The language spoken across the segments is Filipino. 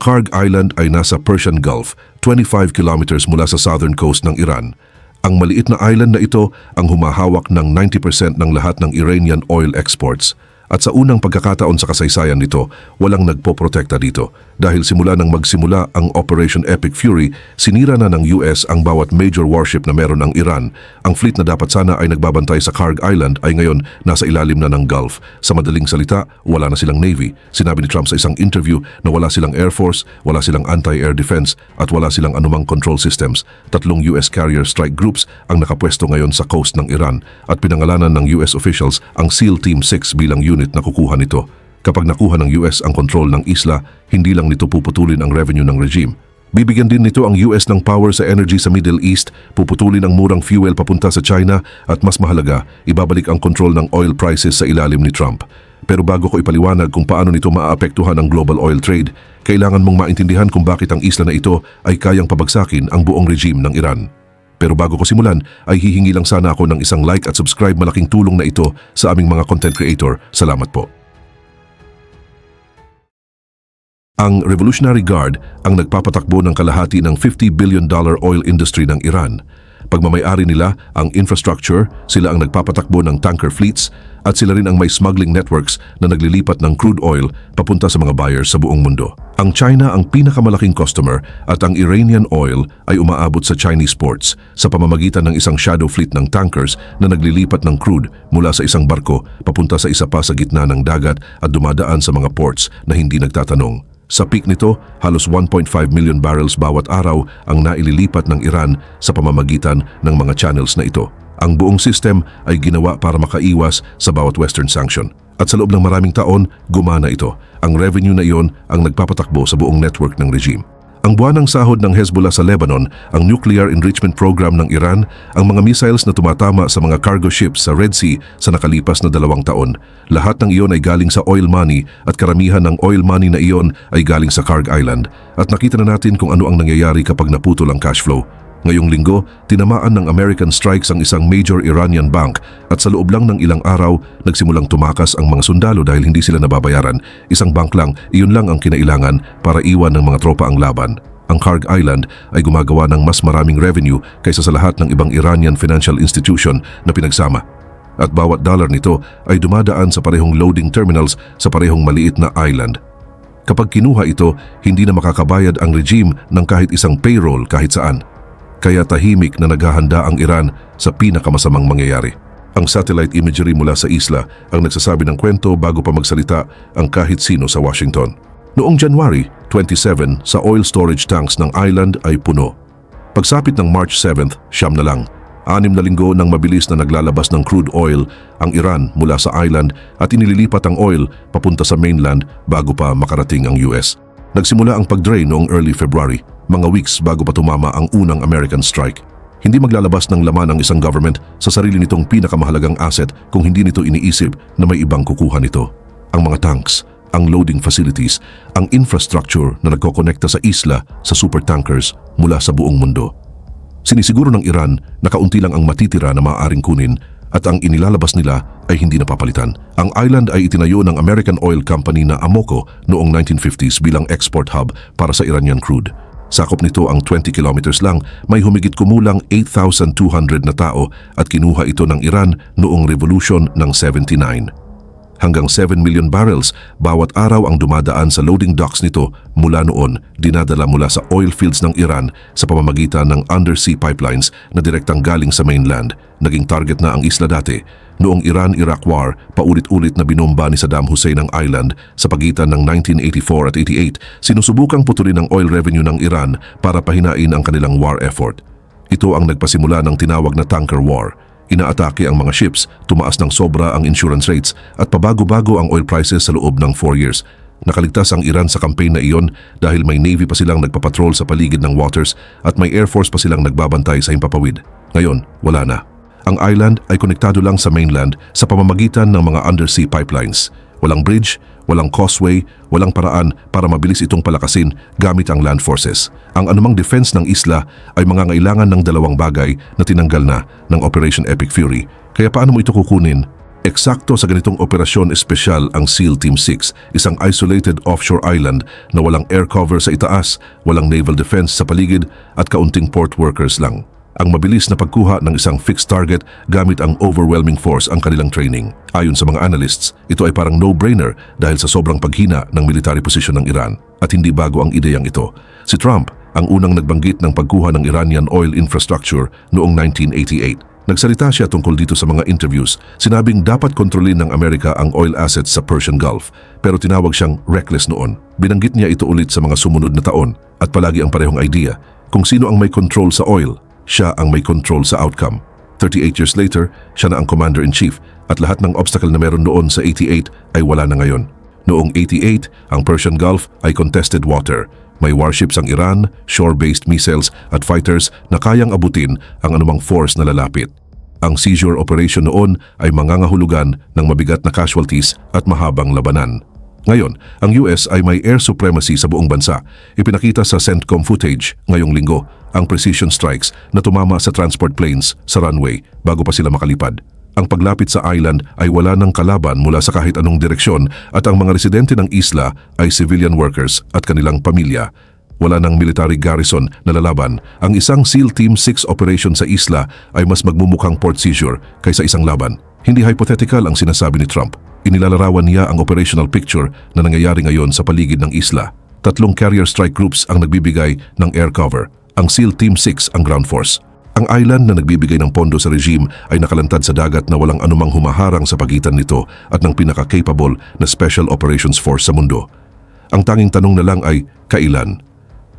Kharg Island ay nasa Persian Gulf, 25 kilometers mula sa southern coast ng Iran. Ang maliit na island na ito ang humahawak ng 90% ng lahat ng Iranian oil exports. At sa unang pagkakataon sa kasaysayan nito, walang nagpoprotekta dito. Dahil simula nang magsimula ang Operation Epic Fury, sinira na ng US ang bawat major warship na meron ang Iran. Ang fleet na dapat sana ay nagbabantay sa Kharg Island ay ngayon nasa ilalim na ng Gulf. Sa madaling salita, wala na silang Navy. Sinabi ni Trump sa isang interview na wala silang Air Force, wala silang anti-air defense at wala silang anumang control systems. 3 US carrier strike groups ang nakapwesto ngayon sa coast ng Iran at pinangalanan ng US officials ang SEAL Team 6 bilang unit na kukuha nito. Kapag nakuha ng US ang kontrol ng isla, hindi lang nito puputulin ang revenue ng regime. Bibigyan din nito ang US ng power sa energy sa Middle East, puputulin ang murang fuel papunta sa China at mas mahalaga, ibabalik ang kontrol ng oil prices sa ilalim ni Trump. Pero bago ko ipaliwanag kung paano nito maaapektuhan ang global oil trade, kailangan mong maintindihan kung bakit ang isla na ito ay kayang pabagsakin ang buong regime ng Iran. Pero bago ko simulan, ay hihingi lang sana ako ng isang like at subscribe, malaking tulong na ito sa aming mga content creator. Salamat po. Ang Revolutionary Guard ang nagpapatakbo ng kalahati ng $50 billion oil industry ng Iran. Pagmamayari nila ang infrastructure, sila ang nagpapatakbo ng tanker fleets at sila rin ang may smuggling networks na naglilipat ng crude oil papunta sa mga buyers sa buong mundo. Ang China ang pinakamalaking customer at ang Iranian oil ay umaabot sa Chinese ports sa pamamagitan ng isang shadow fleet ng tankers na naglilipat ng crude mula sa isang barko papunta sa isa pa sa gitna ng dagat at dumadaan sa mga ports na hindi nagtatanong. Sa peak nito, halos 1.5 million barrels bawat araw ang naililipat ng Iran sa pamamagitan ng mga channels na ito. Ang buong system ay ginawa para makaiwas sa bawat Western sanction. At sa loob ng maraming taon, gumana ito. Ang revenue na iyon ang nagpapatakbo sa buong network ng regime. Ang buwanang sahod ng Hezbollah sa Lebanon, ang nuclear enrichment program ng Iran, ang mga missiles na tumatama sa mga cargo ships sa Red Sea sa nakalipas na 2 taon. Lahat ng iyon ay galing sa oil money at karamihan ng oil money na iyon ay galing sa Kharg Island. At nakita na natin kung ano ang nangyayari kapag naputol ang cash flow. Ngayong linggo, tinamaan ng American strikes ang isang major Iranian bank at sa loob lang ng ilang araw, nagsimulang tumakas ang mga sundalo dahil hindi sila nababayaran. Isang bank lang, iyon lang ang kinailangan para iwan ng mga tropa ang laban. Ang Kharg Island ay gumagawa ng mas maraming revenue kaysa sa lahat ng ibang Iranian financial institution na pinagsama. At bawat dollar nito ay dumadaan sa parehong loading terminals sa parehong maliit na island. Kapag kinuha ito, hindi na makakabayad ang regime ng kahit isang payroll kahit saan. Kaya tahimik na naghahanda ang Iran sa pinakamasamang mangyayari. Ang satellite imagery mula sa isla ang nagsasabi ng kwento bago pa magsalita ang kahit sino sa Washington. Noong January 27, sa oil storage tanks ng island ay puno. Pagsapit ng March 7, 9 na lang. 6 na linggo nang mabilis na naglalabas ng crude oil ang Iran mula sa island at inililipat ang oil papunta sa mainland bago pa makarating ang US. Nagsimula ang pag-drain noong early February, mga weeks bago pa tumama ang unang American strike. Hindi maglalabas ng laman ang isang government sa sarili nitong pinakamahalagang asset kung hindi nito iniisip na may ibang kukuha nito. Ang mga tanks, ang loading facilities, ang infrastructure na nagkokonekta sa isla sa supertankers mula sa buong mundo. Sinisiguro ng Iran na kaunti lang ang matitira na maaaring kunin at ang inilalabas nila ay hindi napapalitan. Ang island ay itinayo ng American Oil Company na Amoco noong 1950s bilang export hub para sa Iranian crude. Sakop nito ang 20 kilometers lang, may humigit kumulang 8,200 na tao at kinuha ito ng Iran noong revolution ng 79. Hanggang 7 million barrels bawat araw ang dumadaan sa loading docks nito mula noon, dinadala mula sa oil fields ng Iran sa pamamagitan ng undersea pipelines na direktang galing sa mainland. Naging target na ang isla dati. Noong Iran-Iraq War, paulit-ulit na binomba ni Saddam Hussein ang island sa pagitan ng 1984 at 88, sinusubukang putulin ang oil revenue ng Iran para pahinain ang kanilang war effort. Ito ang nagpasimula ng tinawag na tanker war. Inaatake ang mga ships, tumaas ng sobra ang insurance rates at pabago-bago ang oil prices sa loob ng 4 years. Nakaligtas ang Iran sa campaign na iyon dahil may Navy pa silang nagpapatrol sa paligid ng waters at may Air Force pa silang nagbabantay sa himpapawid. Ngayon, wala na. Ang island ay konektado lang sa mainland sa pamamagitan ng mga undersea pipelines. Walang bridge, walang causeway, walang paraan para mabilis itong palakasin gamit ang land forces. Ang anumang defense ng isla ay mangangailangan ng 2 bagay na tinanggal na ng Operation Epic Fury. Kaya paano mo ito kukunin? Eksakto sa ganitong operasyon espesyal ang SEAL Team 6, isang isolated offshore island na walang air cover sa itaas, walang naval defense sa paligid at kaunting port workers lang. Ang mabilis na pagkuha ng isang fixed target gamit ang overwhelming force ang kanilang training. Ayon sa mga analysts, ito ay parang no-brainer dahil sa sobrang paghina ng military position ng Iran. At hindi bago ang ideyang ito. Si Trump ang unang nagbanggit ng pagkuha ng Iranian oil infrastructure noong 1988. Nagsalita siya tungkol dito sa mga interviews. Sinabing dapat kontrolin ng Amerika ang oil assets sa Persian Gulf, pero tinawag siyang reckless noon. Binanggit niya ito ulit sa mga sumunod na taon at palagi ang parehong idea. Kung sino ang may control sa oil, siya ang may control sa outcome. 38 years later, siya na ang commander-in-chief at lahat ng obstacle na meron noon sa 88 ay wala na ngayon. Noong 88, ang Persian Gulf ay contested water. May warships ang Iran, shore-based missiles at fighters na kayang abutin ang anumang force na lalapit. Ang seizure operation noon ay mangangahulugan ng mabigat na casualties at mahabang labanan. Ngayon, ang US ay may air supremacy sa buong bansa. Ipinakita sa CENTCOM footage ngayong linggo ang precision strikes na tumama sa transport planes sa runway bago pa sila makalipad. Ang paglapit sa island ay wala ng kalaban mula sa kahit anong direksyon at ang mga residente ng isla ay civilian workers at kanilang pamilya. Wala ng military garrison na lalaban. Ang isang SEAL Team 6 operation sa isla ay mas magmumukhang port seizure kaysa isang laban. Hindi hypothetical ang sinasabi ni Trump. Inilalarawan niya ang operational picture na nangyayari ngayon sa paligid ng isla. 3 carrier strike groups ang nagbibigay ng air cover. Ang SEAL Team 6 ang ground force. Ang island na nagbibigay ng pondo sa regime ay nakalantad sa dagat na walang anumang humaharang sa pagitan nito at ng pinaka-capable na Special Operations Force sa mundo. Ang tanging tanong na lang ay, kailan?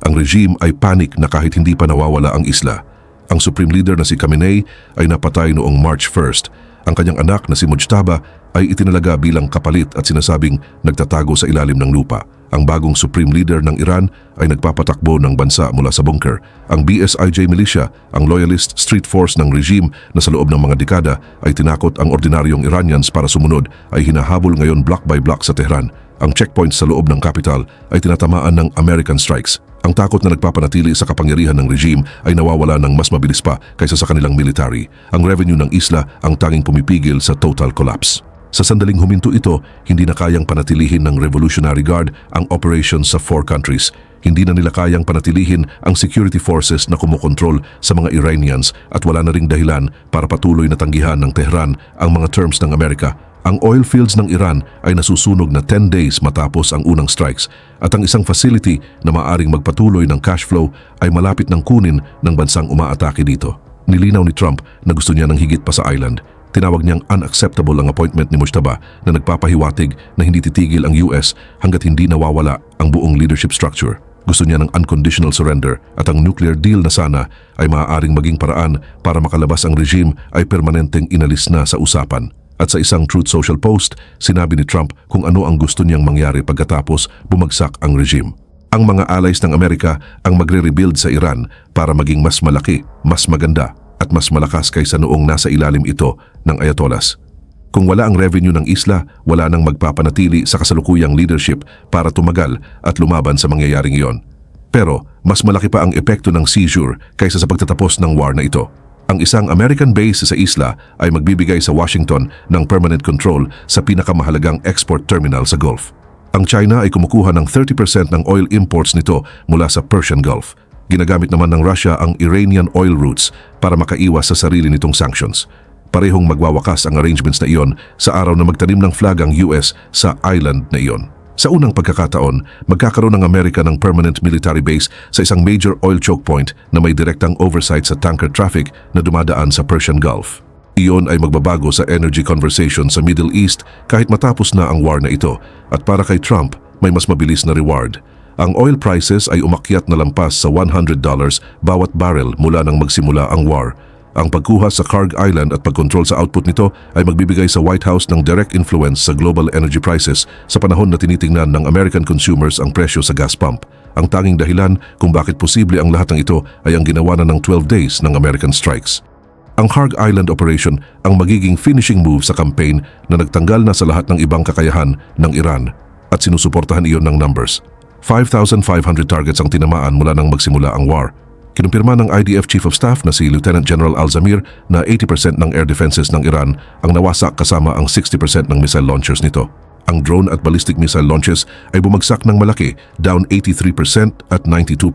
Ang regime ay panic na kahit hindi pa nawawala ang isla. Ang Supreme Leader na si Khamenei ay napatay noong March 1st. Ang kanyang anak na si Mujtaba ay itinalaga bilang kapalit at sinasabing nagtatago sa ilalim ng lupa. Ang bagong Supreme Leader ng Iran ay nagpapatakbo ng bansa mula sa bunker. Ang BSIJ militia, ang loyalist street force ng regime na sa loob ng mga dekada ay tinakot ang ordinaryong Iranians para sumunod, ay hinahabol ngayon block by block sa Tehran. Ang checkpoints sa loob ng capital ay tinatamaan ng American strikes. Ang takot na nagpapanatili sa kapangyarihan ng regime ay nawawala ng mas mabilis pa kaysa sa kanilang military. Ang revenue ng isla ang tanging pumipigil sa total collapse. Sa sandaling huminto ito, hindi na kayang panatilihin ng Revolutionary Guard ang operations sa 4 countries. Hindi na nila kayang panatilihin ang security forces na kumukontrol sa mga Iranians at wala na ring dahilan para patuloy na tanggihan ng Tehran ang mga terms ng Amerika. Ang oil fields ng Iran ay nasusunog na 10 days matapos ang unang strikes at ang isang facility na maaring magpatuloy ng cash flow ay malapit ng kunin ng bansang umaatake dito. Nilinaw ni Trump na gusto niya ng higit pa sa island. Tinawag niyang unacceptable ang appointment ni Mujtaba na nagpapahiwatig na hindi titigil ang US hanggat hindi nawawala ang buong leadership structure. Gusto niya ng unconditional surrender at ang nuclear deal na sana ay maaaring maging paraan para makalabas ang regime ay permanenteng inalis na sa usapan. At sa isang Truth Social post, sinabi ni Trump kung ano ang gusto niyang mangyari pagkatapos bumagsak ang regime. Ang mga allies ng Amerika ang magre-rebuild sa Iran para maging mas malaki, mas maganda at mas malakas kaysa noong nasa ilalim ito ng Ayatollahs. Kung wala ang revenue ng isla, wala nang magpapanatili sa kasalukuyang leadership para tumagal at lumaban sa mangyayaring iyon. Pero mas malaki pa ang epekto ng seizure kaysa sa pagtatapos ng war na ito. Ang isang American base sa isla ay magbibigay sa Washington ng permanent control sa pinakamahalagang export terminal sa Gulf. Ang China ay kumukuha ng 30% ng oil imports nito mula sa Persian Gulf. Ginagamit naman ng Russia ang Iranian oil routes para makaiwas sa sarili nitong sanctions. Parehong magwawakas ang arrangements na iyon sa araw na magtanim ng flag ang US sa island na iyon. Sa unang pagkakataon, magkakaroon ng Amerika ng permanent military base sa isang major oil choke point na may direktang oversight sa tanker traffic na dumadaan sa Persian Gulf. Iyon ay magbabago sa energy conversation sa Middle East kahit matapos na ang war na ito, at para kay Trump, may mas mabilis na reward. Ang oil prices ay umakyat na lampas sa $100 bawat barrel mula nang magsimula ang war. Ang pagkuha sa Kharg Island at pagkontrol sa output nito ay magbibigay sa White House ng direct influence sa global energy prices sa panahon na tinitingnan ng American consumers ang presyo sa gas pump. Ang tanging dahilan kung bakit posible ang lahat ng ito ay ang ginawa na ng 12 days ng American strikes. Ang Kharg Island operation ang magiging finishing move sa campaign na nagtanggal na sa lahat ng ibang kakayahan ng Iran at sinusuportahan iyon ng numbers. 5,500 targets ang tinamaan mula nang magsimula ang war. Kinumpirma ng IDF Chief of Staff na si Lieutenant General Al-Zamir na 80% ng air defenses ng Iran ang nawasak kasama ang 60% ng missile launchers nito. Ang drone at ballistic missile launches ay bumagsak ng malaki, down 83% at 92%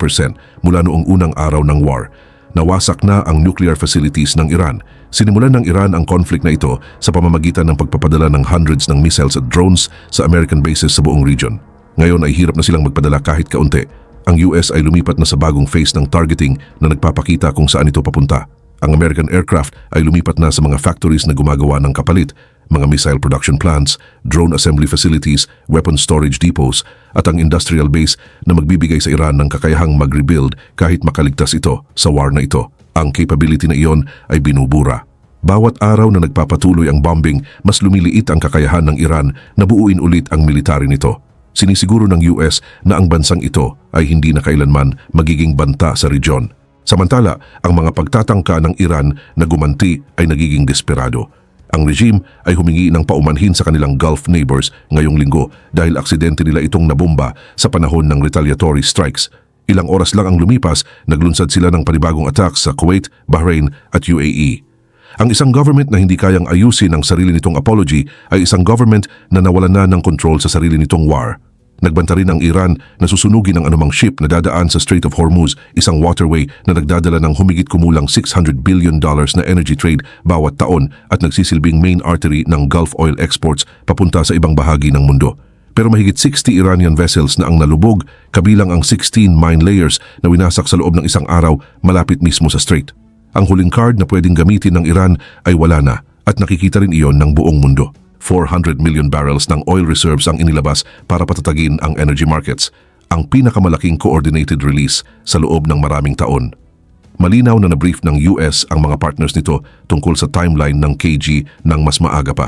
mula noong unang araw ng war. Nawasak na ang nuclear facilities ng Iran. Sinimulan ng Iran ang conflict na ito sa pamamagitan ng pagpapadala ng hundreds ng missiles at drones sa American bases sa buong region. Ngayon ay hirap na silang magpadala kahit kaunti. Ang US ay lumipat na sa bagong phase ng targeting na nagpapakita kung saan ito papunta. Ang American aircraft ay lumipat na sa mga factories na gumagawa ng kapalit, mga missile production plants, drone assembly facilities, weapon storage depots, at ang industrial base na magbibigay sa Iran ng kakayahang mag-rebuild kahit makaligtas ito sa war na ito. Ang capability na iyon ay binubura. Bawat araw na nagpapatuloy ang bombing, mas lumiliit ang kakayahan ng Iran na buuin ulit ang military nito. Sinisiguro ng US na ang bansang ito ay hindi na kailanman magiging banta sa region. Samantala, ang mga pagtatangka ng Iran na gumanti ay nagiging desperado. Ang regime ay humingi ng paumanhin sa kanilang Gulf neighbors ngayong linggo dahil aksidente nila itong nabomba sa panahon ng retaliatory strikes. Ilang oras lang ang lumipas, naglunsad sila ng panibagong attacks sa Kuwait, Bahrain at UAE. Ang isang government na hindi kayang ayusin ang sarili nitong apology ay isang government na nawalan na ng control sa sarili nitong war. Nagbanta rin ang Iran na susunugin ang anumang ship na dadaan sa Strait of Hormuz, isang waterway na nagdadala ng humigit kumulang $600 billion na energy trade bawat taon at nagsisilbing main artery ng Gulf oil exports papunta sa ibang bahagi ng mundo. Pero mahigit 60 Iranian vessels na ang nalubog, kabilang ang 16 mine layers na winasak sa loob ng isang araw malapit mismo sa strait. Ang huling card na pwedeng gamitin ng Iran ay wala na at nakikita rin iyon ng buong mundo. 400 million barrels ng oil reserves ang inilabas para patatagin ang energy markets, ang pinakamalaking coordinated release sa loob ng maraming taon. Malinaw na nabrief ng US ang mga partners nito tungkol sa timeline ng KG ng mas maaga pa.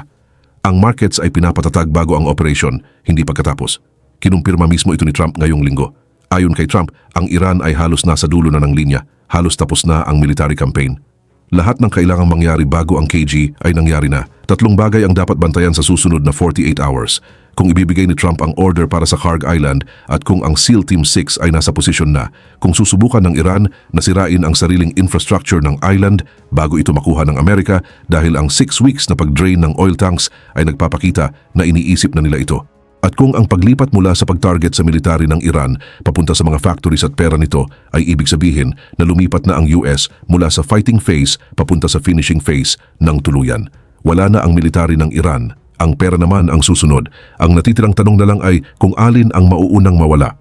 Ang markets ay pinapatatag bago ang operation, hindi pagkatapos. Kinumpirma mismo ito ni Trump ngayong linggo. Ayon kay Trump, ang Iran ay halos nasa dulo na ng linya, halos tapos na ang military campaign. Lahat ng kailangang mangyari bago ang KG ay nangyari na. 3 bagay ang dapat bantayan sa susunod na 48 hours. Kung ibibigay ni Trump ang order para sa Kharg Island at kung ang SEAL Team 6 ay nasa posisyon na, kung susubukan ng Iran na sirain ang sariling infrastructure ng island bago ito makuha ng Amerika dahil ang 6 weeks na pag-drain ng oil tanks ay nagpapakita na iniisip na nila ito. At kung ang paglipat mula sa pag-target sa military ng Iran papunta sa mga factories at pera nito ay ibig sabihin na lumipat na ang US mula sa fighting phase papunta sa finishing phase ng tuluyan. Wala na ang military ng Iran. Ang pera naman ang susunod. Ang natitirang tanong na lang ay kung alin ang mauunang mawala.